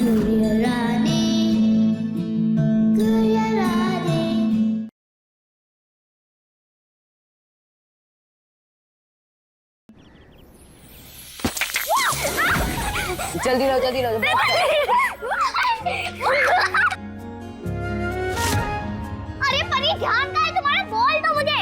गुड़िया रानी। जल्दी रहो जल्दी रहो। अरे परी ध्यान कहाँ है तुम्हारा, बोल दो मुझे।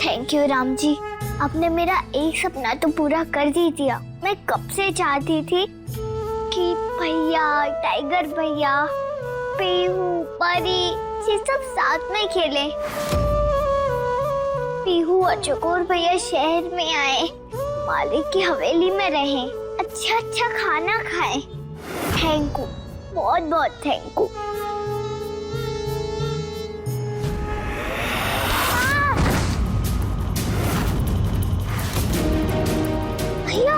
थैंक यू राम जी, आपने मेरा एक सपना तो पूरा कर ही दिया। मैं कब से चाहती थी कि भैया, टाइगर भैया, पीहू, परी ये सब साथ में खेलें। पीहू और चकोर भैया शहर में आए, मालिक की हवेली में रहें, अच्छा अच्छा खाना खाएं। थैंक यू, बहुत बहुत थैंक यू। भैया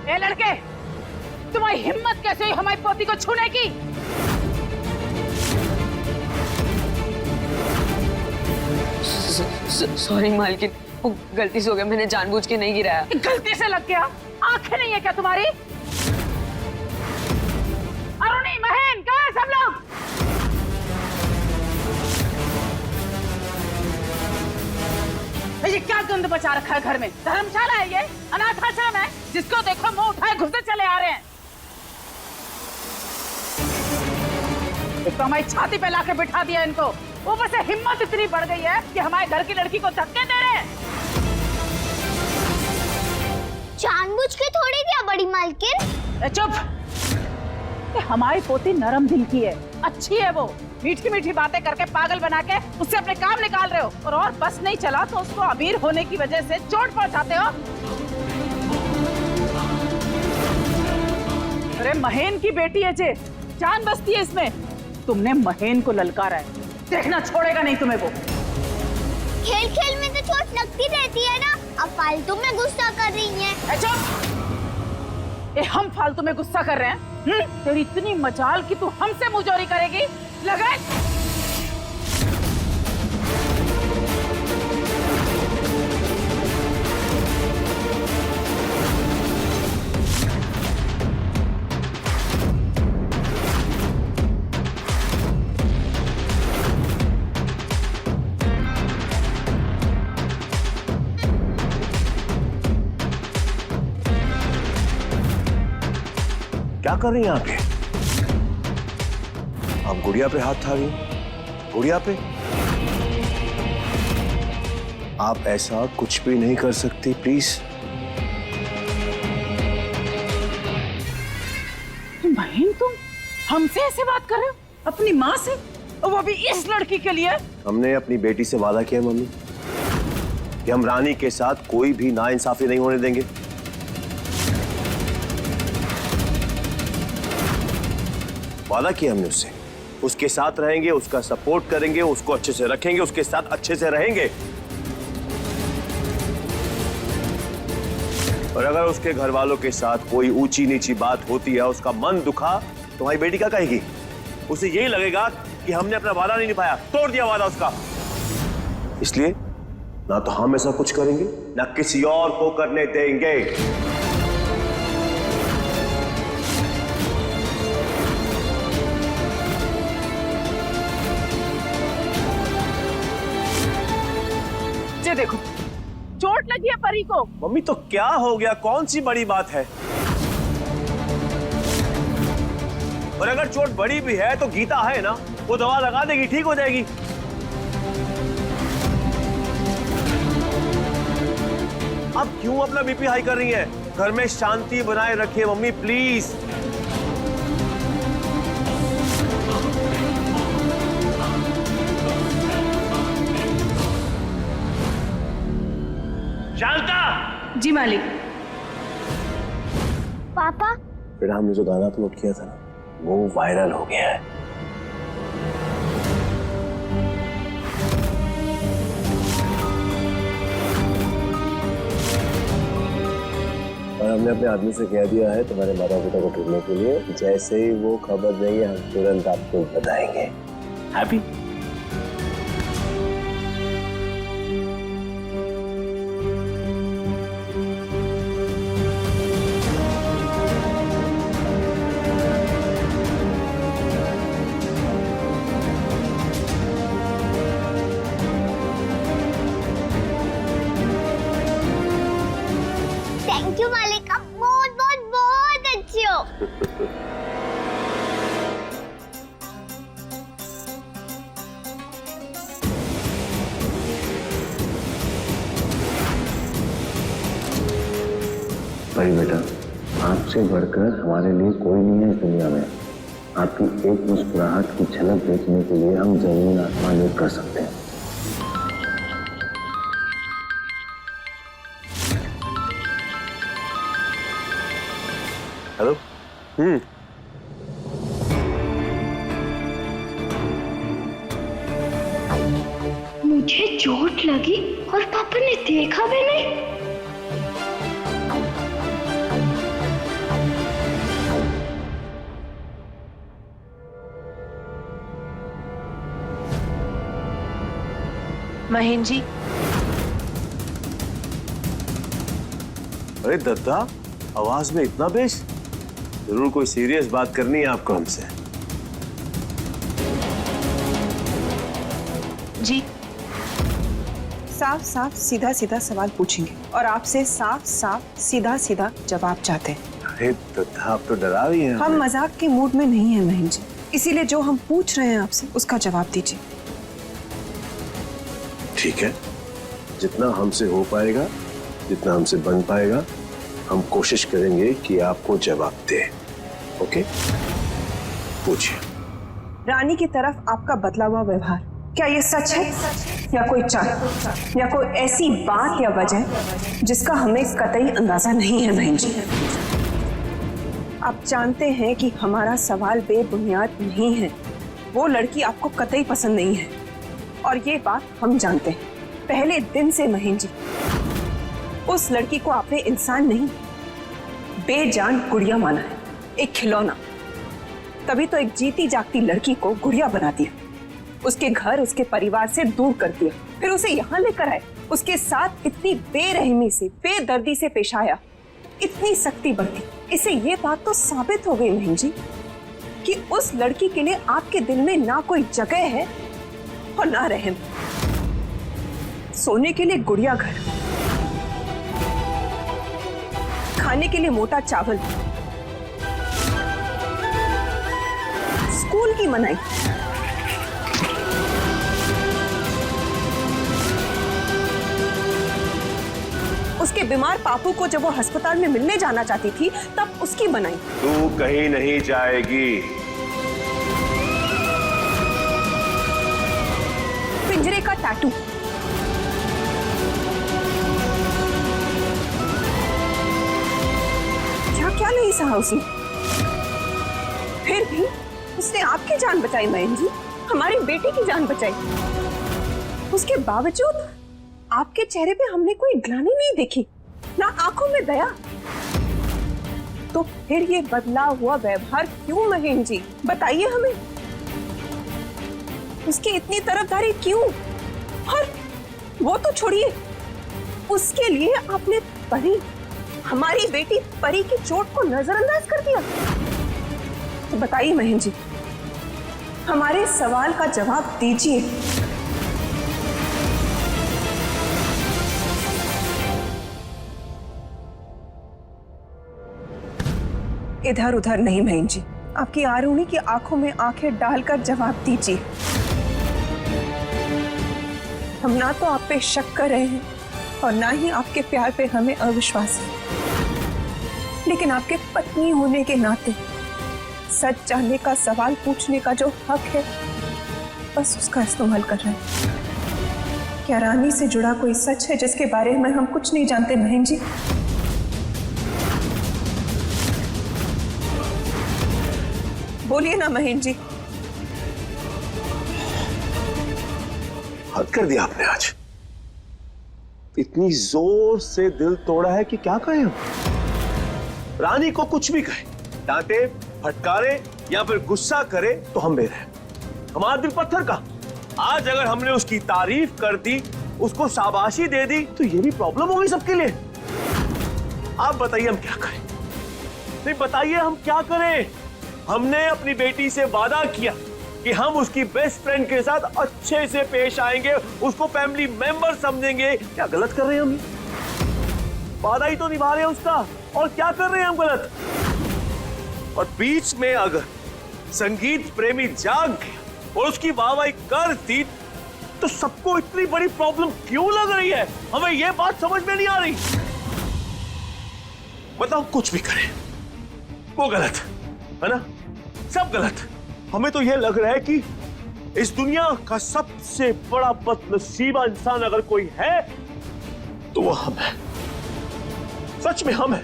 ए लड़के, तुम्हारी हिम्मत कैसे हुई हमारी पोती को छूने की? सॉरी मालकिन, वो गलती से हो गया, मैंने जानबूझ के नहीं गिराया। गलती से लग गया? आंखें नहीं है क्या तुम्हारी? अरुणी, महेन, कहाँ है सब लोग? ये क्या गंद बचा रखा है घर में? धर्मशाला है ये? अनाथ आश्रम है? जिसको देखो मुंह उठाए घुसते चले आ रहे हैं। एक तो हमारी छाती पे लाके बिठा दिया इनको, ऊपर से हिम्मत इतनी बढ़ गई है कि हमारे घर की लड़की को धक्के दे रहे हैं। जानबूझ के थोड़ी दिया बड़ी मालकिन। चुप! हमारी पोती नरम दिल की है, अच्छी है वो। मीठी मीठी बातें करके पागल बना के उससे अपने काम निकाल रहे हो, और बस नहीं चला तो उसको अमीर होने की वजह से चोट पहुंचाते हो। अरे महेन की बेटी है जे, जान बसती है इसमें। तुमने महेन को ललकारा है, देखना छोड़ेगा नहीं तुम्हें वो। खेल खेल में तो चोट लगती रहती है ना, अब फालतू में गुस्सा कर रही हैं। चुप! हम फालतू में गुस्सा कर रहे हैं? तेरी इतनी मजाल कि तू हमसे मुंहजोरी करेगी? लगा? क्या कर रही हैं आप? आप गुड़िया पे हाथ उठा रही हैं? गुड़िया पे? आप ऐसा कुछ भी नहीं कर सकती, प्लीज। महीन, तुम हमसे ऐसे बात कर रहे हो? अपनी माँ से? और वो भी इस लड़की के लिए? हमने अपनी बेटी से वादा किया मम्मी कि हम रानी के साथ कोई भी नाइंसाफी नहीं होने देंगे। वादा किया हमने उससे, उसके साथ रहेंगे, उसका सपोर्ट करेंगे, उसको अच्छे से रखेंगे, उसके साथ अच्छे से रहेंगे। और अगर उसके घर वालों के साथ कोई ऊंची नीची बात होती है, उसका मन दुखा, तो हमारी बेटी क्या कहेगी? उसे यही लगेगा कि हमने अपना वादा नहीं निभाया, तोड़ दिया वादा उसका। इसलिए ना तो हम ऐसा कुछ करेंगे, ना किसी और को करने देंगे। देखो, चोट लगी है परी को। मम्मी तो क्या हो गया? कौन सी बड़ी बात है? और अगर चोट बड़ी भी है तो गीता है ना, वो दवा लगा देगी, ठीक हो जाएगी। अब क्यों अपना बीपी हाई कर रही है? घर में शांति बनाए रखिए मम्मी, प्लीज। शांता! जी मालिक। पापा, बेटा हमने जो गाना अपलोड किया था ना, वो वायरल हो गया है। हमने अपने आदमी से कह दिया है तुम्हारे माता पिता को ढूंढने के लिए। जैसे ही वो खबर देंगे हम तुरंत आपको बताएंगे। हैप्पी? थैंक यू मालिका, बहुत बहुत बहुत अच्छी हो। भाई बेटा, आपसे बढ़कर हमारे लिए कोई नहीं है इस दुनिया में। आपकी एक मुस्कुराहट की झलक देखने के लिए हम जमीन आसमान एक कर सकते हैं। हेलो? मुझे चोट लगी और पापा ने देखा भी नहीं। महेंद्र जी, अरे दत्ता, आवाज में इतना बेस? जरूर कोई सीरियस बात करनी है आपको हमसे। जी साफ साफ सीधा सीधा सवाल पूछेंगे और आपसे साफ साफ सीधा सीधा जवाब चाहते हैं। अरे दत्ता, आप तो डरा रही हैं। हम मजाक के मूड में नहीं हैं महेंद्र जी, इसीलिए जो हम पूछ रहे हैं आपसे उसका जवाब दीजिए। ठीक है, जितना हमसे हो पाएगा, जितना हमसे बन पाएगा, हम कोशिश करेंगे कि आपको जवाब दें। ओके? पूछिए। रानी की तरफ आपका बदला हुआ व्यवहार, क्या ये सच है या कोई चाल या कोई ऐसी बात या वजह जिसका हमें कतई अंदाजा नहीं है महेंद्र जी? आप जानते हैं कि हमारा सवाल बेबुनियाद नहीं है। वो लड़की आपको कतई पसंद नहीं है और ये बात हम जानते हैं पहले दिन से महेंद्र जी। उस लड़की को आपने इंसान नहीं, बेजान गुड़िया माना है, एक खिलौना। तभी तो एक जीती जागती लड़की को गुड़िया बना दिया, उसके घर उसके परिवार से दूर कर दिया, फिर उसे यहाँ लेकर आए, उसके साथ इतनी बेरहमी से बेदर्दी से पेश आया, इतनी सख्ती बरती। इससे ये बात तो साबित हो गई महेंद्र जी कि उस लड़की के लिए आपके दिल में ना कोई जगह है और ना रहम। सोने के लिए गुड़िया घर, खाने के लिए मोटा चावल, स्कूल की मनाई, उसके बीमार पापू को जब वो अस्पताल में मिलने जाना चाहती थी तब उसकी मनाई। तू कहीं नहीं जाएगी। पिंजरे का टैटू, क्या नहीं सहा उसने, फिर भी उसने आपकी जान बचाई महेंद्र जी, हमारी बेटी की जान बचाई। उसके बावजूद आपके चेहरे पे हमने कोई ग्लानि नहीं देखी, ना आंखों में दया। तो फिर ये बदला हुआ व्यवहार क्यों महेंद्र जी, बताइए हमें। उसकी इतनी तरफदारी क्यों? और वो तो छोड़िए, उसके लिए आपने परी, हमारी बेटी परी की चोट को नजरअंदाज कर दिया। तो बताइए महेंद्र जी, हमारे सवाल का जवाब दीजिए। इधर उधर नहीं महेंद्र जी, आपकी आरुणी की आंखों में आंखें डालकर जवाब दीजिए। हम ना तो आप पे शक कर रहे हैं और ना ही आपके प्यार पे हमें अविश्वास है, लेकिन आपके पत्नी होने के नाते सच जानने का, सवाल पूछने का जो हक है, बस उसका इस्तेमाल कर रहे हैं। क्या रानी से जुड़ा कोई सच है जिसके बारे में हम कुछ नहीं जानते महेंद्र जी? बोलिए ना महेंद्र जी। हद कर दिया आपने आज। इतनी जोर से दिल तोड़ा है कि क्या कहें हम? रानी को कुछ भी कहे, डांटे, फटकारे या फिर गुस्सा करे तो हम बेर हैं। हमारा दिल पत्थर का। आज अगर हमने उसकी तारीफ कर दी, उसको शाबाशी दे दी, तो ये भी प्रॉब्लम होगी सबके लिए। आप बताइए हम क्या करें? नहीं बताइए हम क्या करें? हमने अपनी बेटी से वादा किया कि हम उसकी बेस्ट फ्रेंड के साथ अच्छे से पेश आएंगे, उसको फैमिली मेंबर समझेंगे। क्या गलत कर रहे हैं हम? वादा ही तो निभा रहे हैं उसका, और क्या कर रहे हैं हम गलत? और बीच में अगर संगीत प्रेमी जाग गया और उसकी वाहवाही कर दी, तो सबको इतनी बड़ी प्रॉब्लम क्यों लग रही है? हमें यह बात समझ में नहीं आ रही। बताओ, कुछ भी करें वो गलत है ना? सब गलत। हमें तो यह लग रहा है कि इस दुनिया का सबसे बड़ा बदनसीबा इंसान अगर कोई है तो वो हम है। सच में हम है।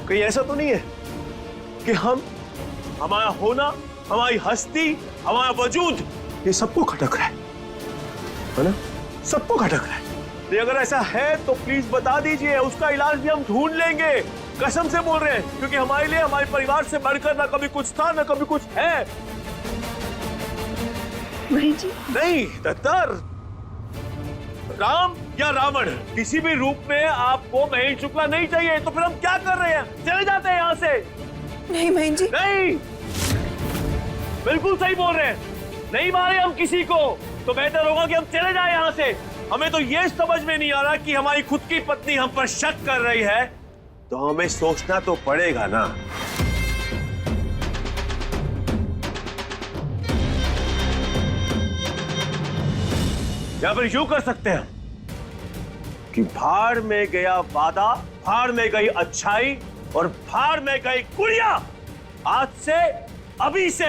कहीं ऐसा तो नहीं है कि हमारा होना, हमारी हस्ती, हमारा वजूद, ये सबको खटक रहा है ना? सबको खटक रहा है। तो अगर ऐसा है तो प्लीज बता दीजिए, उसका इलाज भी हम ढूंढ लेंगे। कसम से बोल रहे हैं, क्योंकि हमारे लिए हमारे परिवार से बढ़कर ना कभी कुछ था ना कभी कुछ है। जी नहीं दत्तर, राम या रावण किसी भी रूप में आपको महेश शुक्ला नहीं चाहिए। तो फिर हम क्या कर रहे हैं? चले जाते हैं यहाँ से। नहीं बहन जी, नहीं, बिल्कुल सही बोल रहे हैं। नहीं मारे हम किसी को, तो बेहतर होगा कि हम चले जाएं यहाँ से। हमें तो ये समझ में नहीं आ रहा कि हमारी खुद की पत्नी हम पर शक कर रही है, तो हमें सोचना तो पड़ेगा ना। या फिर यूं कर सकते हैं कि भाड़ में गया वादा, भाड़ में गई अच्छाई और भाड़ में गई गुड़िया। आज से, अभी से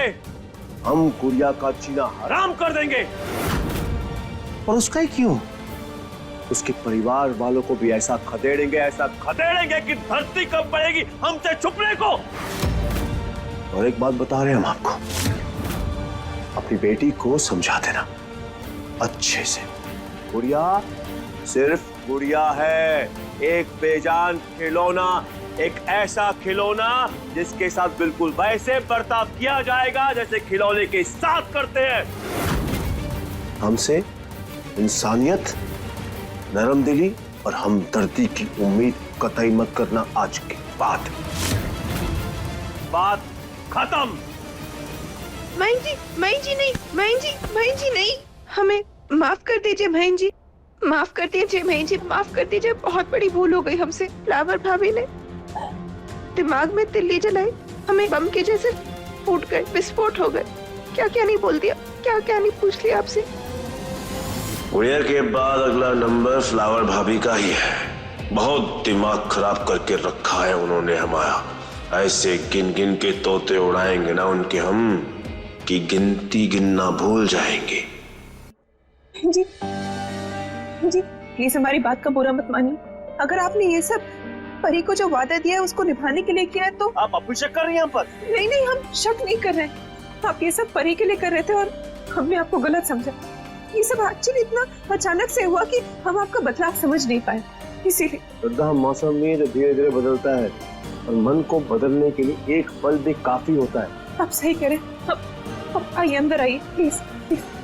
हम गुड़िया का जीना हराम कर देंगे। और उसका ही क्यों, उसके परिवार वालों को भी ऐसा खदेड़ेंगे, ऐसा खदेड़ेंगे कि धरती कब पड़ेगी हमसे छुपने को। और एक बात बता रहे हैं हम आपको, अपनी बेटी को समझा देना अच्छे से। गुड़िया सिर्फ गुड़िया है, एक बेजान खिलौना, एक ऐसा खिलौना जिसके साथ बिल्कुल वैसे बर्ताव किया जाएगा जैसे खिलौने के साथ करते हैं। हमसे इंसानियत, नरम दिली और हमदर्दी की उम्मीद कतई मत करना। आज के बाद बात खत्म। बहन जी नहीं, बहन जी नहीं, हमें माफ कर दीजिए बहन जी, माफ कर दीजिए बहन जी, माफ कर दीजिए। बहुत बड़ी भूल हो गई हमसे। फ्लावर भाभी ने दिमाग में तिल्ली जलाई, हमें बम के जैसे फूट गए, विस्फोट हो गए। क्या क्या नहीं बोल दिया, क्या क्या नहीं पूछ लिया आपसे। गुड़िया के बाद अगला नंबर फ्लावर भाभी का ही है। बहुत दिमाग खराब करके रखा है उन्होंने हमारा। ऐसे गिन गिन के तोते उड़ाएंगे ना उनके हम, कि गिनती गिनना भूल जाएंगे। जी जी, प्लीज हमारी बात का बुरा मत मानिए। अगर आपने ये सब परी को जो वादा दिया है उसको निभाने के लिए किया है तो आप अपनी शक कर रही हैं हम पर? नहीं नहीं, हम शक नहीं कर रहे हैं। आप ये सब परी के लिए कर रहे थे और हमने आपको गलत समझा। ये सब एक्चुअली इतना अचानक से हुआ कि हम आपका बदलाव समझ नहीं पाए, इसीलिए। श्रद्धा, मौसम नहीं है जो धीरे धीरे बदलता है, और मन को बदलने के लिए एक पल भी काफी होता है। आप सही करें। अब आइए, अंदर आइए प्लीज,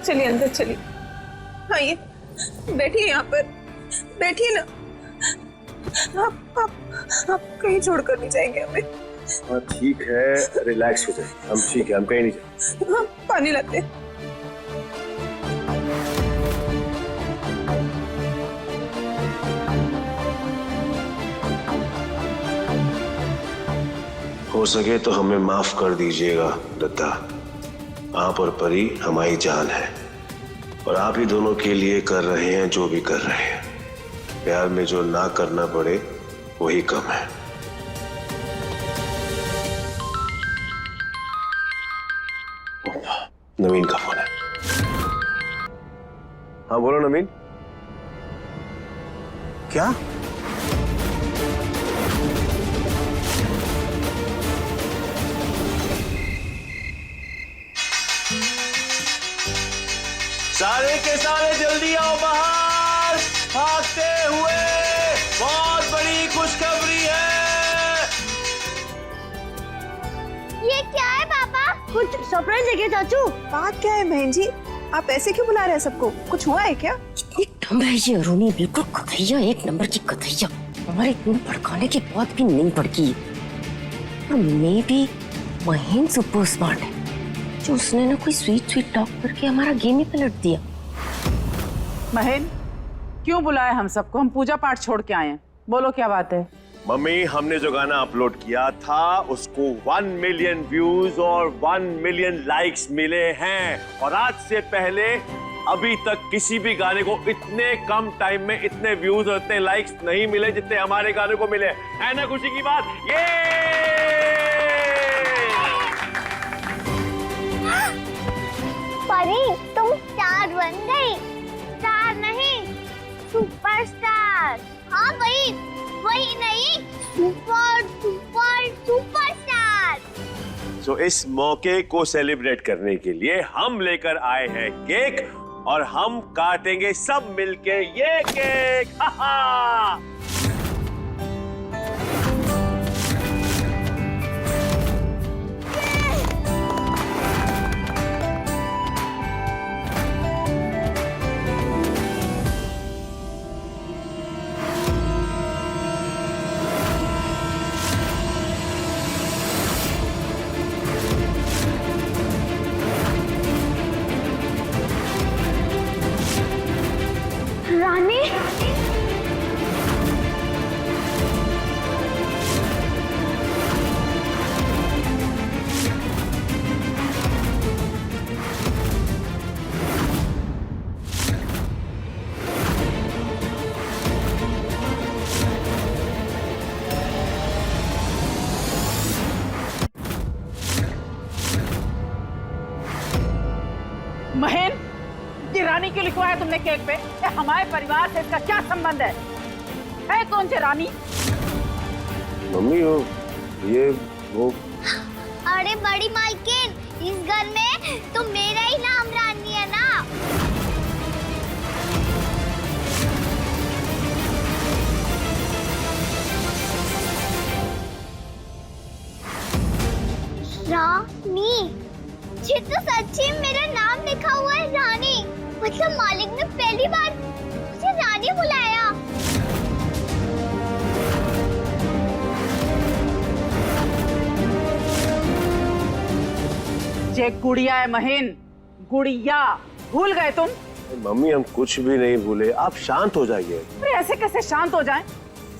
चलिए अंदर चलिए। आइए, बैठिए यहाँ पर, बैठिए ना। आप कहीं छोड़कर नहीं जाएंगे हमें। हाँ ठीक है, रिलैक्स हो जाए। हम ठीक है, हम कहीं नहीं जाएंगे। हम पानी लाते हैं। हो सके तो हमें माफ कर दीजिएगा दत्ता। आप और परी हमारी जान है, और आप ही दोनों के लिए कर रहे हैं जो भी कर रहे हैं। प्यार में जो ना करना पड़े वही कम है। नवीन का फोन है। हाँ बोलो नवीन। क्या? सारे के सारे जल्दी आओ बाहर, भागते हुए। बहुत बड़ी खुशखबरी है, कुछ सरप्राइज है क्या चाचू? बात क्या है बहन जी, आप ऐसे क्यों बुला रहे हैं सबको? कुछ हुआ है क्या? कितनी टम है ये रोनी, बिल्कुल कथैया, एक नंबर की कथैया। हमारे इतने भड़काने के बाद भी नहीं भड़की। और मे भी महीन सुपर स्मार्ट है जो उसने ना कोई स्वीट टॉक करके हमारा गेम ही पलट दिया। महेन, क्यों बुलाए हम सबको? हम पूजा पाठ छोड़ के आए हैं, बोलो क्या बात है? मम्मी, हमने जो गाना अपलोड किया था उसको 1 मिलियन व्यूज और 1 मिलियन लाइक्स मिले हैं, और आज से पहले अभी तक किसी भी गाने को इतने कम टाइम में इतने व्यूज और इतने लाइक्स नहीं मिले जितने हमारे गाने को मिले। है ना खुशी की बात? ये परी, तुम स्टार बन गई। स्टार नहीं, सुपरस्टार। हाँ भाई, वही नहीं, सुपर सुपर सुपरस्टार। तो इस मौके को सेलिब्रेट करने के लिए हम लेकर आए हैं केक, और हम काटेंगे सब मिलके ये केक। हा हा। रानी, महेन, ये रानी क्यों लिखवाया तुमने केक पे? ये हमारे परिवार से इसका क्या संबंध है कौन सी रानी? मम्मी, वो अरे बड़ी मालकिन, इस घर में तो मेरा ही नाम रानी है ना। रानी, ये तो सच्ची मेरा नाम लिखा हुआ है रानी। मतलब मालिक ने पहली बार मुझे रानी बुलाया। ये गुड़िया है महेन, गुड़िया। भूल गए तुम? मम्मी, हम कुछ भी नहीं भूले, आप शांत हो जाइए। अरे ऐसे कैसे शांत हो जाएं?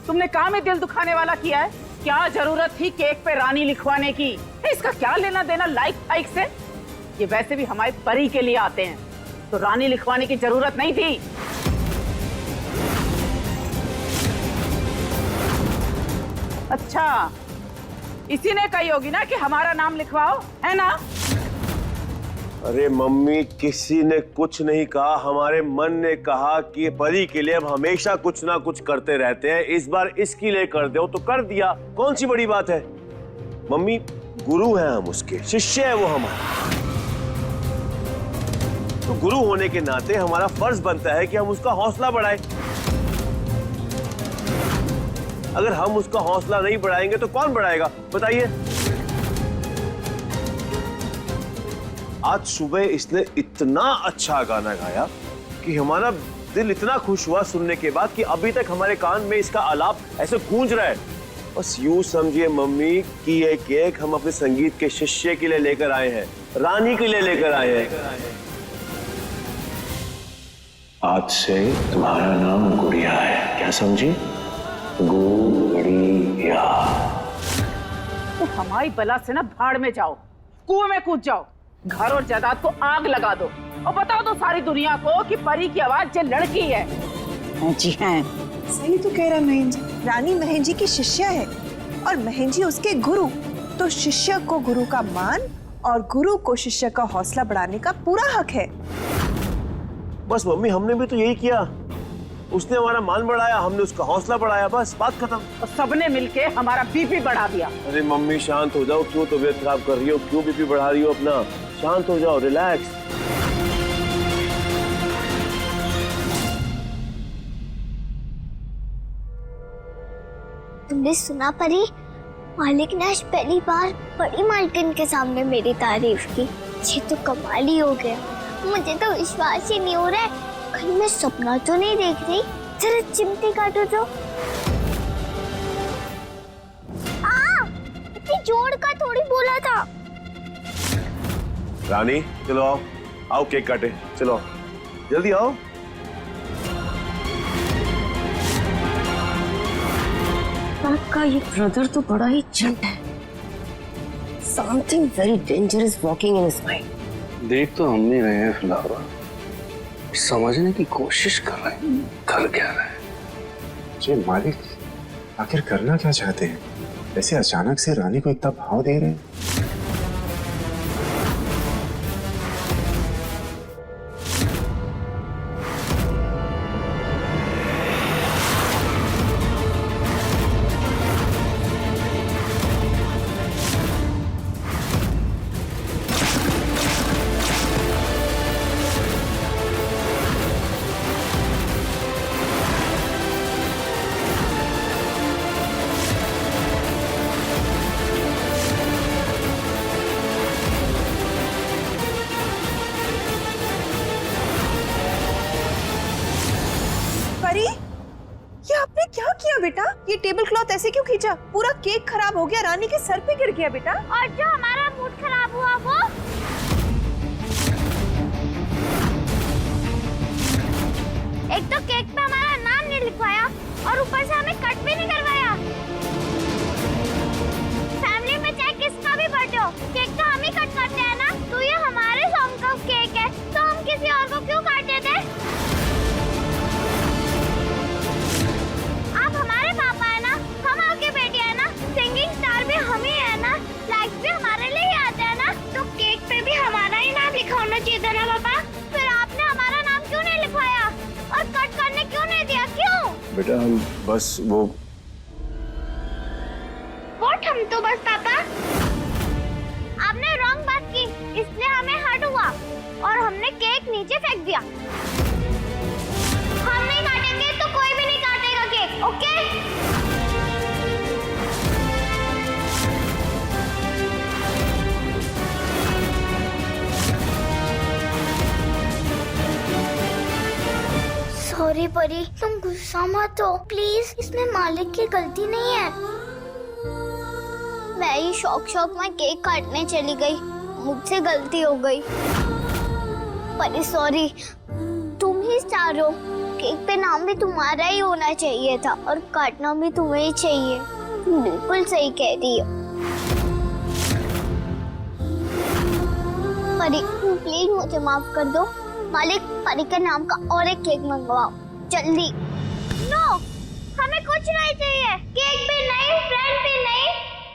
तुमने काम ही दिल दुखाने वाला किया है। क्या जरूरत थी केक पे रानी लिखवाने की? इसका क्या लेना देना लाइक फाइक से? ये वैसे भी हमारे परी के लिए आते हैं, तो रानी लिखवाने की जरूरत नहीं थी। अच्छा, इसी ने कही होगी ना कि हमारा नाम लिखवाओ, है ना? अरे मम्मी, किसी ने कुछ नहीं कहा, हमारे मन ने कहा कि परी के लिए हम हमेशा कुछ ना कुछ करते रहते हैं, इस बार इसके लिए कर दो तो कर दिया। कौन सी बड़ी बात है? मम्मी, गुरु हैं हम उसके, शिष्य है वो हमारा, तो गुरु होने के नाते हमारा फर्ज बनता है कि हम उसका हौसला बढ़ाएं। अगर हम उसका हौसला नहीं बढ़ाएंगे तो कौन बढ़ाएगा, बताइए? आज सुबह इसने इतना अच्छा गाना गाया कि हमारा दिल इतना खुश हुआ सुनने के बाद कि अभी तक हमारे कान में इसका आलाप ऐसे गूंज रहा है। बस यूं समझिए मम्मी कि ये केक हम अपने संगीत के शिष्य के लिए लेकर आए हैं, रानी के लिए लेकर आए हैं। आज से तुम्हारा नाम गुड़िया है, क्या समझी? गुड़िया। तो हमारी बला से ना भाड़ में जाओ, कुएं में कूद जाओ, घर और जायदाद को आग लगा दो और बता दो सारी दुनिया को कि परी की आवाज ये लड़की है। जी हैं। सही तो कह रहा है महेन जी, रानी महेन जी की शिष्या है और महेन जी उसके गुरु, तो शिष्य को गुरु का मान और गुरु को शिष्य का हौसला बढ़ाने का पूरा हक है। बस मम्मी, हमने भी तो यही किया, उसने हमारा मान बढ़ाया, हमने उसका हौसला बढ़ाया, बस बात खत्म। और सबने मिलके हमारा बीपी बढ़ा दिया। अरे मम्मी शांत हो जाओ, क्यों तबीयत खराब कर रही हो, क्यों बीपी बढ़ा रही हो अपना? शांत हो जाओ, रिलैक्स। तुमने सुना परी, मालिक ने आज पहली बार बड़ी मालकिन के सामने मेरी तारीफ की। ये तो कमाल ही हो गया। मुझे तो विश्वास ही नहीं हो रहा है। कहीं मैं सपना तो नहीं देख रही। जरा चिमटी काटो तो। इतनी जोर का थोड़ी बोला था। रानी चलो आओ, आओ केक काटे, चलो जल्दी आओ। आपका ये ब्रदर तो बड़ा ही चंट है। Something very dangerous walking in his mind. देख तो हम नहीं रहे हैं फ्लावर, समझने की कोशिश कर रहे हैं कर क्या रहे हैं। जी मालिक, आखिर करना क्या चाहते हैं? ऐसे अचानक से रानी को इतना भाव दे रहे हैं। परी, ये आपने क्या किया बेटा? ये टेबल क्लॉथ ऐसे क्यों खींचा? पूरा केक खराब हो गया, रानी के सर पे गिर गया बेटा। और जो हमारा मूड खराब हुआ वो एक तो केक पे हमारा नाम नहीं लिखवाया और ऊपर से हमें कट भी नहीं करवाया। फैमिली में चाहे किसका भी बर्थडे हो, केक तो हम ही कट करते हैं ना। तो ये हमारे सॉन्ग का केक है, तो हम किसी और को क्यों काटे थे? आप हमारे पापा है ना, हम आपके बेटे है ना, सिंगिंग स्टार भी हम ही है ना, लाइक्स भी हमारे लिए ही आते हैं ना, तो केक पे भी हमारा ही नाम लिखा होना चाहिए था ना पापा। फिर आपने हमारा नाम क्यों नहीं लिखवाया और कट करने क्यों नहीं दिया? क्यों? बेटा हम बस वो हम तो बस पापा, आपने रॉन्ग बात की, इसलिए हमें हर्ट हुआ और हमने केक नीचे फेंक दिया। हम नहीं काटेंगे तो कोई भी नहीं काटेगा केक, ओके? सॉरी परी, तुम गुस्सा मत हो प्लीज, इसमें मालिक की गलती नहीं है। मैं ही शौक में केक काटने चली गई, मुझसे गलती हो गई। परी सॉरी, तुम ही स्टार हो, केक पे नाम भी तुम्हारा ही होना चाहिए था और काटना भी तुम्हें ही चाहिए। तुम बिल्कुल सही कह रही हो। परी प्लीज मुझे माफ कर दो। मालिक, परी के नाम का और एक केक मंगवाओ जल्दी। नो, हमें कुछ नहीं चाहिए, केक भी नहीं, फ्रेंड भी नहीं,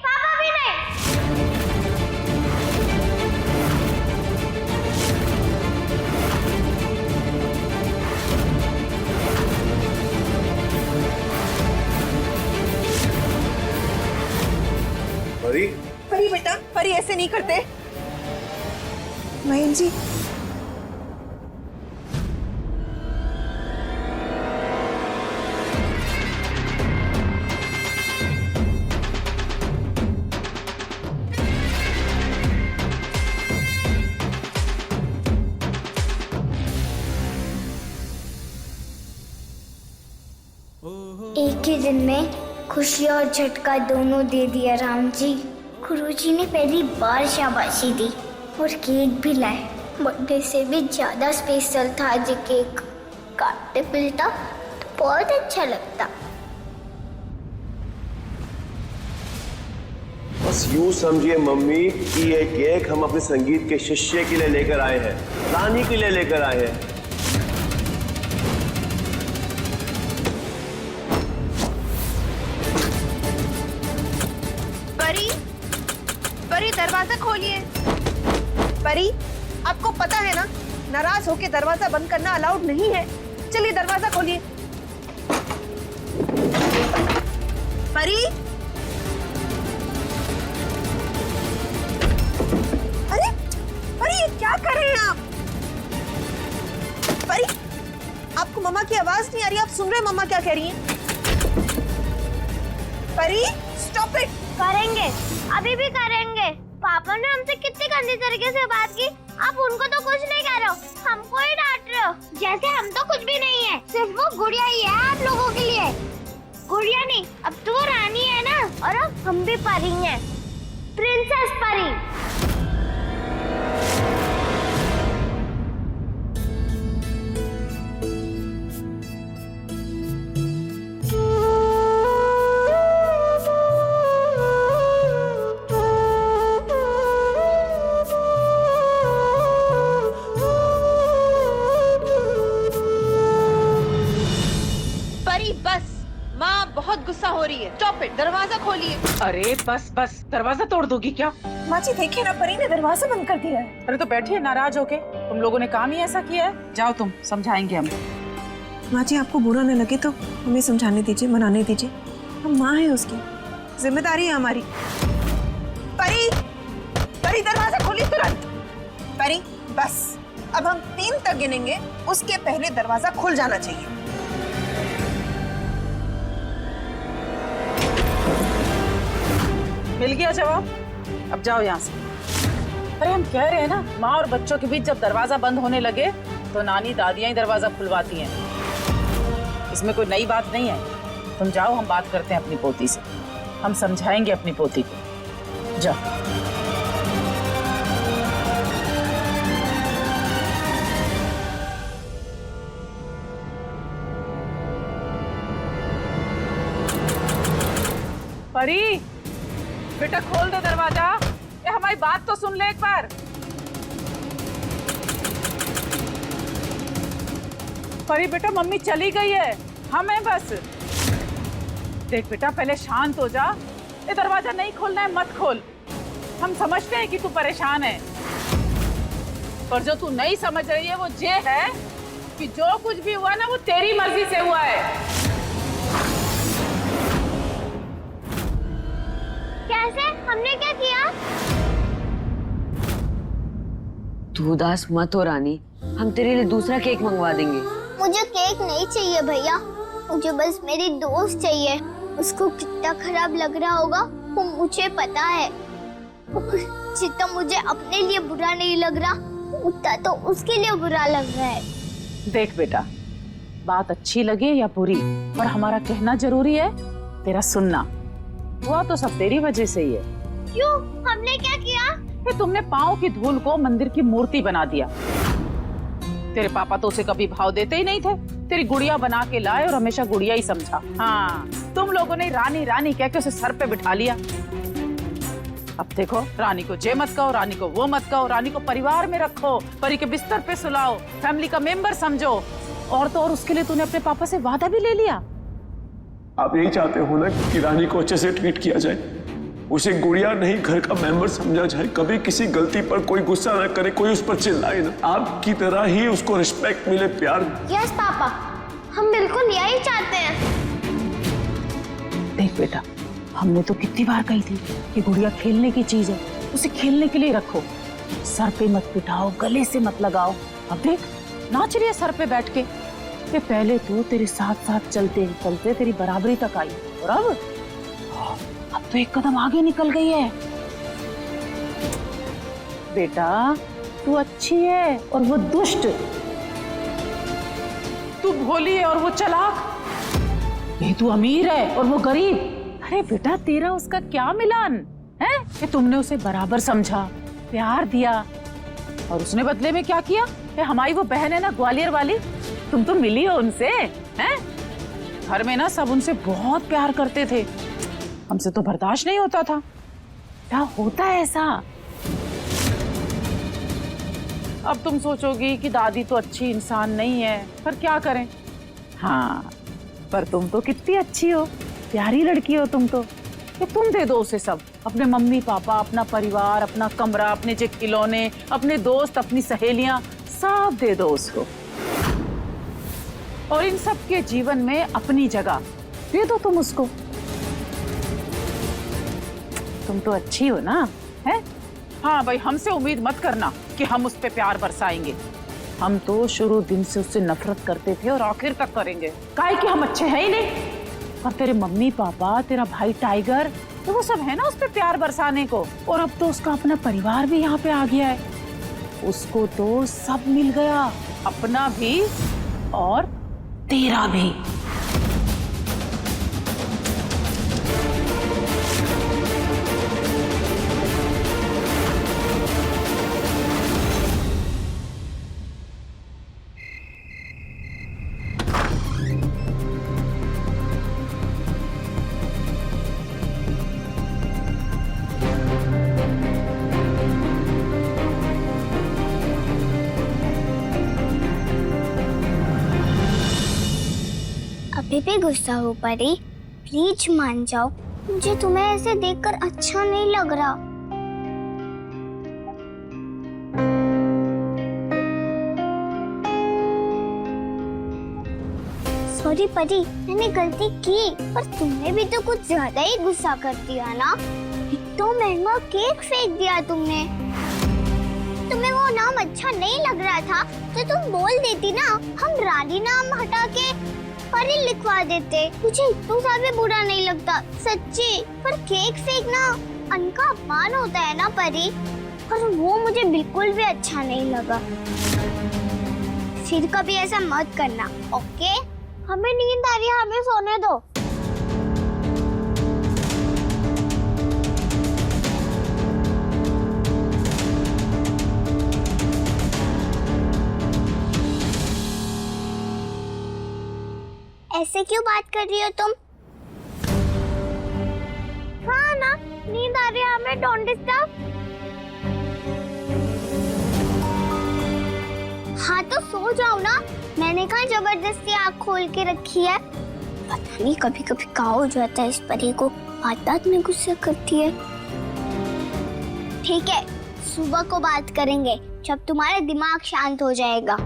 पापा भी नहीं। परी, परी बेटा, परी ऐसे नहीं करते। महीन जी, एक ही दिन में खुशी और झटका दोनों दे दिया राम जी। गुरुजी ने पहली बार शाबाशी दी और केक भी लाए। बर्थडे से भी ज्यादा स्पेशल था आज केक। काटते पिलता तो बहुत अच्छा लगता। बस यूं समझिए मम्मी कि ये केक हम अपने संगीत के शिष्य के लिए लेकर आए हैं, रानी के लिए लेकर आए हैं। परी, परी दरवाजा खोलिए। परी, आपको पता है ना, नाराज होके दरवाजा बंद करना अलाउड नहीं है। चलिए दरवाजा खोलिए। परी, अरे परी, ये क्या कर रहे हैं आप? परी, आपको मम्मा की आवाज नहीं आ रही? आप सुन रहे हैं मम्मा क्या कह रही हैं? परी, स्टॉप इट। करेंगे, अभी भी करेंगे। पापा ने हमसे कितनी गंदी तरीके से बात की, आप उनको तो कुछ नहीं कह रहे हो, हमको ही डांट रहे हो, जैसे हम तो कुछ भी नहीं है, सिर्फ वो गुड़िया ही है आप लोगों के लिए। गुड़िया नहीं, अब तो वो रानी है ना, और अब हम भी परी हैं, प्रिंसेस परी। बहुत गुस्सा हो रही है, स्टॉप इट, दरवाजा खोलिए। अरे बस बस, दरवाजा तोड़ दोगी क्या? माँ जी देखिए ना, परी ने दरवाजा बंद कर दिया है। अरे तो बैठिए नाराज होके, तुम लोगों ने काम ही ऐसा किया है। जाओ तुम, समझाएंगे हम। माँ जी आपको बुरा न लगे तो हमें समझाने दीजिए, मनाने दीजिए, हम माँ हैं उसकी, जिम्मेदारी है हमारी। परी, परी दरवाजा खोलिए तुरंत। परी बस, अब हम 3 तक गिनेंगे, उसके पहले दरवाजा खुल जाना चाहिए। मिल गया जवाब, अब जाओ यहाँ से। अरे हम कह रहे हैं ना, माँ और बच्चों के बीच जब दरवाजा बंद होने लगे तो नानी दादियाँ ही दरवाजा खुलवाती हैं, इसमें कोई नई बात नहीं है। तुम जाओ, हम बात करते हैं अपनी पोती से, हम समझाएंगे अपनी पोती को। जाओ। परी बेटा खोल दे दरवाजा, ये हमारी बात तो सुन ले एक बार। परी बेटा मम्मी चली गई है, हम हैं बस। देख बेटा पहले शांत हो जा, ये दरवाजा नहीं खोलना है मत खोल, हम समझते हैं कि तू परेशान है, पर जो तू नहीं समझ रही है वो ये है कि जो कुछ भी हुआ ना वो तेरी मर्जी से हुआ है। कैसे? हमने क्या किया? तू उदास मत हो रानी, हम तेरे लिए दूसरा केक मंगवा देंगे। मुझे केक नहीं चाहिए भैया, मुझे बस मेरी दोस्त चाहिए। उसको कितना खराब लग रहा होगा वो मुझे पता है। जितना मुझे अपने लिए बुरा नहीं लग रहा, उतना तो उसके लिए बुरा लग रहा है। देख बेटा, बात अच्छी लगे या बुरी, पर हमारा कहना जरूरी है, तेरा सुनना। हुआ तो सब तेरी वजह से ही है। क्यों? हमने क्या किया? कि तुमने पाँव की धूल को मंदिर की मूर्ति बना दिया। तेरे पापा तो उसे कभी भाव देते ही नहीं थे, तेरी गुड़िया बना के लाए और हमेशा गुड़िया ही समझा। हाँ, तुम लोगों ने रानी रानी कह के उसे सर पे बिठा लिया। अब देखो, रानी को जे मत कहो, रानी को वो मत कहो, रानी को परिवार में रखो, परी के बिस्तर पे सुलाओ, फैमिली का मेंबर समझो, और तो और उसके लिए तूने अपने पापा से वादा भी ले लिया। आप यही चाहते हो ना कि रानी को अच्छे से ट्रीट किया जाए, उसे गुड़िया नहीं घर का मेंबर समझा जाए, कभी किसी गलती पर कोई गुस्सा ना करे, कोई उस पर चिल्लाए ना, आपकी तरह ही उसको रिस्पेक्ट मिले, प्यार। यस पापा, हम बिल्कुल यही चाहते हैं। देख बेटा, हमने तो कितनी बार कही थी कि गुड़िया खेलने की चीज है, उसे खेलने के लिए रखो, सर पे मत पिटाओ, गले से मत लगाओ। अब देख, नाच रही है सर पे बैठ के। ये पहले तो तेरे साथ साथ चलते चलते तेरी बराबरी तक आई, और अब तो एक कदम आगे निकल गई है। बेटा तू अच्छी है और वो दुष्ट, तू भोली है और वो चालाक, ये तू अमीर है और वो गरीब। अरे बेटा, तेरा उसका क्या मिलान है कि तुमने उसे बराबर समझा, प्यार दिया, और उसने बदले में क्या किया? हमारी वो बहन है ना ग्वालियर वाली, तुम तो मिली हो उनसे, हैं? घर में ना सब उनसे बहुत प्यार करते थे, हमसे तो बर्दाश्त नहीं होता था। क्या होता है ऐसा? अब तुम सोचोगी कि दादी तो अच्छी इंसान नहीं है, पर क्या करें। हाँ, पर तुम तो कितनी अच्छी हो, प्यारी लड़की हो तुम तो। कि तुम दे दो उसे सब, अपने मम्मी पापा, अपना परिवार, अपना कमरा, अपने जे खिलौने, अपने दोस्त, अपनी सहेलियां, सब दे दो उसको, और इन सब के जीवन में अपनी जगह दे दो तुम उसको। तुम तो अच्छी हो ना, है? हाँ भाई, हमसे उम्मीद मत करना कि हम उस पे प्यार बरसाएंगे, हम तो शुरू दिन से उससे नफरत करते थे और आखिर तक करेंगे। काहे कि हम अच्छे हैं ही नहीं। और तेरे मम्मी पापा, तेरा भाई टाइगर, तो वो सब है ना उस पे प्यार बरसाने को। और अब तो उसका अपना परिवार भी यहाँ पे आ गया है। उसको तो सब मिल गया, अपना भी और तेरा भी। अभी भी गुस्सा हो परी, प्लीज मान जाओ, मुझे तुम्हें ऐसे देखकर अच्छा नहीं लग रहा। सॉरी परी, मैंने गलती की, पर तुमने भी तो कुछ ज्यादा ही गुस्सा कर दिया ना। इतना महंगा केक फेंक दिया तुमने। तुम्हें वो नाम अच्छा नहीं लग रहा था तो तुम बोल देती ना, हम रानी नाम हटा के परी लिखवा देते। मुझे इतना सा भी बुरा नहीं लगता सच्ची, पर केक फेंकना अन्न का अपमान होता है ना परी, पर वो मुझे बिल्कुल भी अच्छा नहीं लगा। फिर कभी ऐसा मत करना, ओके? हमें नींद आ रही है, हमें सोने दो। ऐसे क्यों बात कर रही हो तुम? हाँ ना, नींद आ रही है हमें, डोंट डिस्टर्ब। हाँ तो सो जाओ ना, मैंने कहा जबरदस्ती आँख खोल के रखी है। पता नहीं कभी कभी क्या हो जाता है इस परी को, बात में गुस्सा करती है। ठीक है, सुबह को बात करेंगे जब तुम्हारा दिमाग शांत हो जाएगा।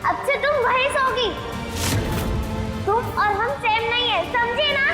अब से तुम वहीं सोगी। तुम और हम सेम नहीं है, समझे ना?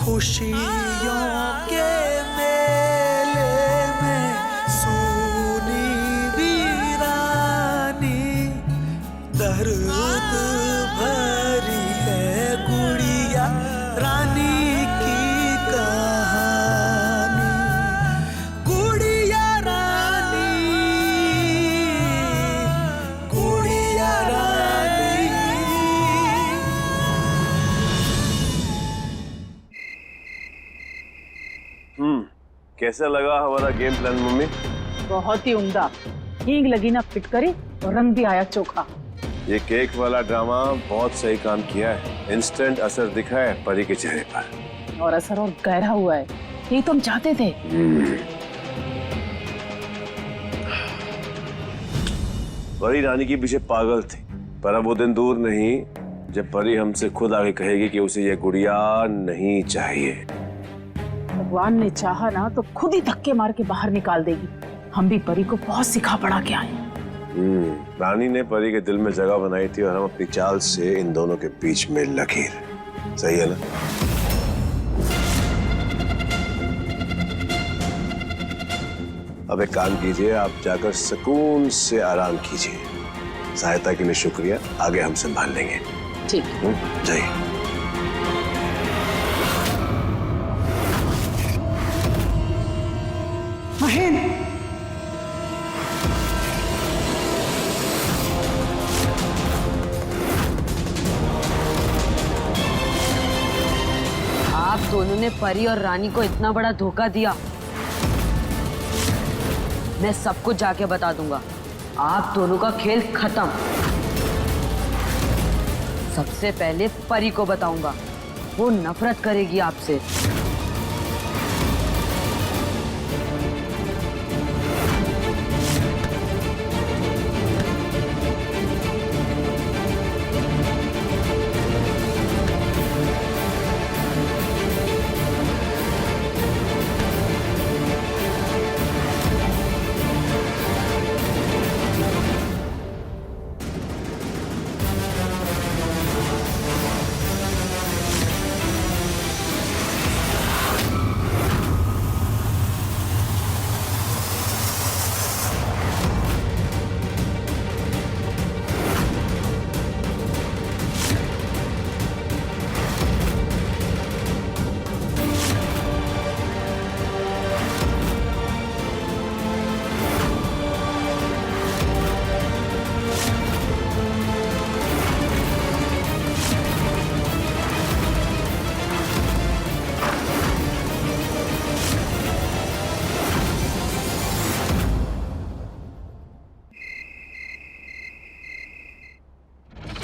खुशियों के मेले में सोनी वीरानी, दर्द भरी है गुड़िया रानी की कहानी। गुड़िया रानी, गुड़िया रानी। कैसा लगा हमारा गेम प्लान मम्मी? बहुत ही उम्दा, हींग लगी ना फिटकरी और रंग भी आया चोखा। ये केक वाला ड्रामा बहुत सही काम किया है, इंस्टेंट असर दिखा है परी के चेहरे पर, और असर और गहरा हुआ है, यही तो हम चाहते थे। परी रानी के पीछे पागल थी, पर अब वो दिन दूर नहीं जब परी हमसे खुद आके कहेगी कि उसे ये गुड़िया नहीं चाहिए। भगवान ने चाहा ना तो खुद ही धक्के मार के बाहर निकाल देगी। हम भी परी को बहुत सिखा पढ़ा के आए। रानी ने परी के दिल में जगह बनाई थी और हम अपनी चाल से इन दोनों के बीच में लकीर। सही है ना? अब एक काम कीजिए, आप जाकर सुकून से आराम कीजिए। सहायता के लिए शुक्रिया, आगे हम संभाल लेंगे। ठीक। जाइए। महेंद्र, आप दोनों ने परी और रानी को इतना बड़ा धोखा दिया, मैं सब कुछ जाके बता दूंगा। आप दोनों का खेल खत्म। सबसे पहले परी को बताऊंगा, वो नफरत करेगी आपसे।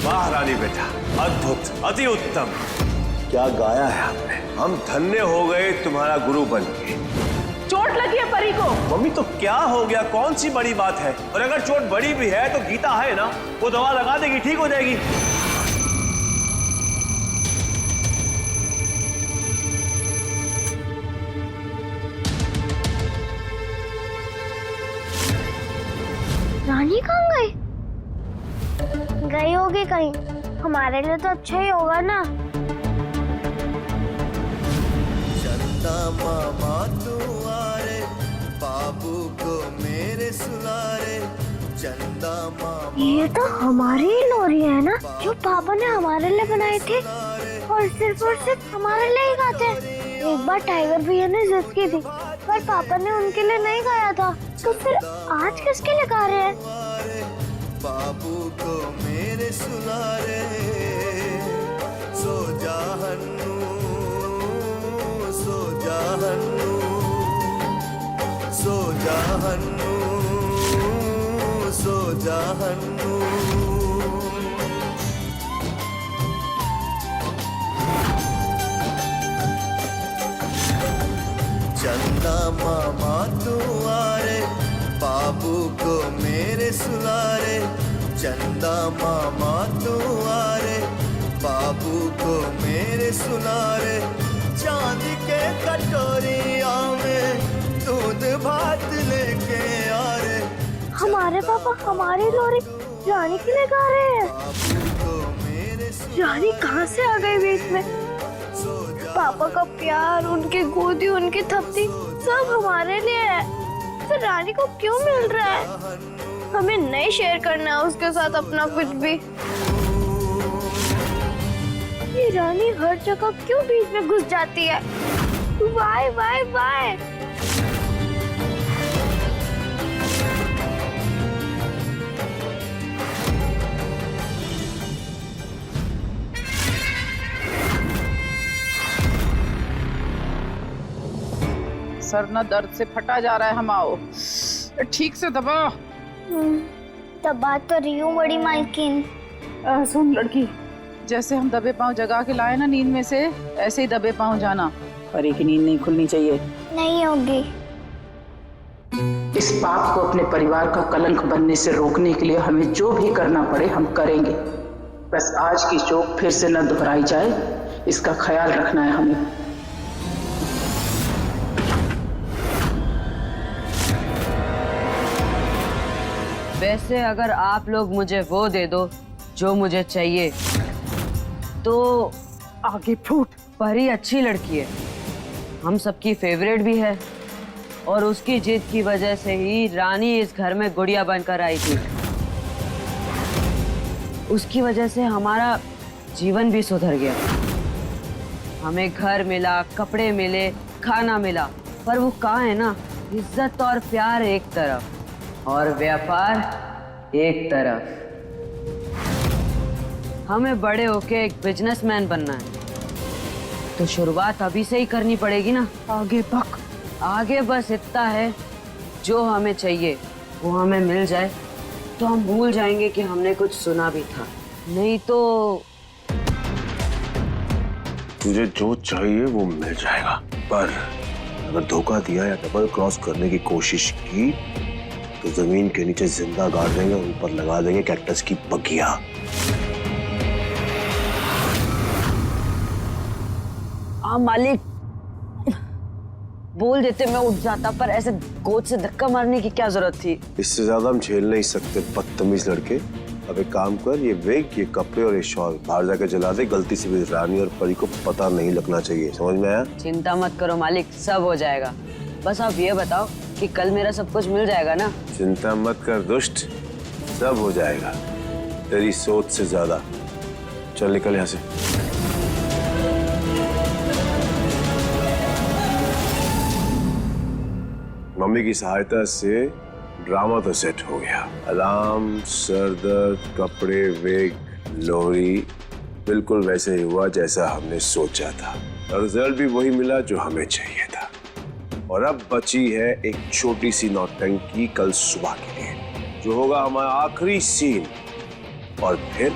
वाह रानी बेटा, अद्भुत, अति उत्तम। क्या गाया है आपने। हम धन्य हो गए तुम्हारा गुरु बन के। चोट लगी है परी को। मम्मी तो क्या हो गया, कौन सी बड़ी बात है। और अगर चोट बड़ी भी है तो गीता है ना, वो दवा लगा देगी, ठीक हो जाएगी। रानी कहाँ गई? गई होगी कहीं, हमारे लिए तो अच्छा ही होगा ना। चंदा मामा तू आरे, बाबू को मेरे सुलारे। चंदा मामा ये तो हमारी ही लोरी है ना, जो पापा ने हमारे लिए बनाई थी और सिर्फ हमारे लिए ही गाते हैं। एक बार टाइगर भैया ने जिद की थी, पर पापा ने उनके लिए नहीं गाया था, तो फिर आज किसके लिए गा रहे हैं? बाबू को मेरे सुलारे। सो जा हन्नू, सो जा हन्नू, सो जा हन्नू, सो जा हन्नू। चंदा मामा तू आरे, बाबू को मेरे सुलारे। चंदा मामा तू आरे, बाबू को मेरे सुलारे। चांद के कटोरिया में दूध भात लेके आ रे। हमारे पापा हमारी लोरी रानी के लिए गा रहे हैं। रानी कहाँ से आ गई बीच में? पापा का प्यार, उनकी गोदी, उनकी थपकी सब हमारे लिए है, फिर रानी को क्यों मिल रहा है? हमें नहीं शेयर करना है उसके साथ अपना कुछ भी। ये रानी हर जगह क्यों बीच में घुस जाती है? Y Y Y. सर ना दर्द से फटा जा रहा है। हम आओ, ठीक से दबा। दबा तो रही हूँ बड़ी मालकिन। सुन लड़की, जैसे हम दबे पांव जगा के लाए ना नींद में से, ऐसे ही दबे पांव जाना। परी की नींद नहीं खुलनी चाहिए। नहीं होगी। इस पाप को अपने परिवार का कलंक बनने से रोकने के लिए हमें जो भी करना पड़े हम करेंगे। बस आज की चोट फिर से न दोहराई जाए, इसका ख्याल रखना है हमें। वैसे अगर आप लोग मुझे वो दे दो जो मुझे चाहिए तो आगे फूट। परी अच्छी लड़की है, हम सबकी फेवरेट भी है, और उसकी जिद की वजह से ही रानी इस घर में गुड़िया बनकर आई थी। उसकी वजह से हमारा जीवन भी सुधर गया। हमें घर मिला, कपड़े मिले, खाना मिला, पर वो कहाँ है ना, इज्जत और प्यार एक तरफ और व्यापार एक तरफ। हमें बड़े होके एक बिजनेसमैन बनना है, तो शुरुआत अभी से ही करनी पड़ेगी ना। आगे बस इतना है, जो हमें चाहिए वो हमें मिल जाए तो हम भूल जाएंगे कि हमने कुछ सुना भी था। नहीं तो तुझे जो चाहिए वो मिल जाएगा, पर अगर धोखा दिया या डबल क्रॉस करने की कोशिश की तो जमीन के नीचे जिंदा गाड़ देंगे, ऊपर लगा देंगे कैक्टस की पगिया। हाँ मालिक, बोल देते मैं उठ जाता, पर ऐसे गोद से धक्का मारने की क्या जरूरत थी? इससे ज्यादा हम झेल नहीं सकते बदतमीज लड़के। अब एक काम कर, ये वेग, ये कपड़े और ये शॉल बाहर जाकर जला दे। गलती से भी रानी और परी को पता नहीं लगना चाहिए, समझ में आया? चिंता मत करो मालिक, सब हो जाएगा। बस आप ये बताओ कि कल मेरा सब कुछ मिल जाएगा ना? चिंता मत कर दुष्ट, सब हो जाएगा, तेरी सोच से ज्यादा। चल निकल यहाँ से। मम्मी की सहायता से ड्रामा तो सेट हो गया। अलार्म, सरदर्द, कपड़े, वेग, लोरी, बिल्कुल वैसे ही हुआ जैसा हमने सोचा था और रिजल्ट भी वही मिला जो हमें चाहिए था। और अब बची है एक छोटी सी नौटंकी कल सुबह के लिए, जो होगा हमारा आखिरी सीन। और फिर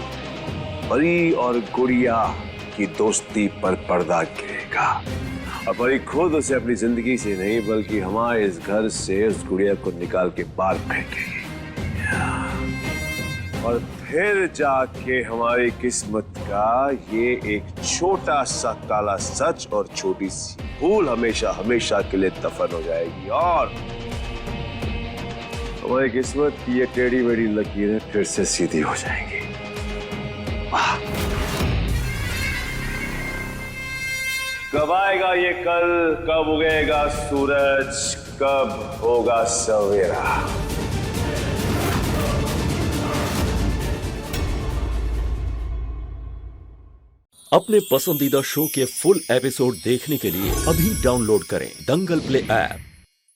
परी और गुड़िया की दोस्ती पर पर्दा गिरेगा और परी खुद उसे अपनी जिंदगी से नहीं बल्कि हमारे इस घर से उस गुड़िया को निकाल के बाहर फेंकेगी। और फिर जाके हमारी किस्मत का ये एक छोटा सा काला सच और छोटी सी भूल हमेशा हमेशा के लिए दफन हो जाएगी और हमारी किस्मत की ये टेढ़ी मेढ़ी लकीरें फिर से सीधी हो जाएंगी। कब आएगा ये कल, कब उगेगा सूरज, कब होगा सवेरा? अपने पसंदीदा शो के फुल एपिसोड देखने के लिए अभी डाउनलोड करें दंगल प्ले ऐप।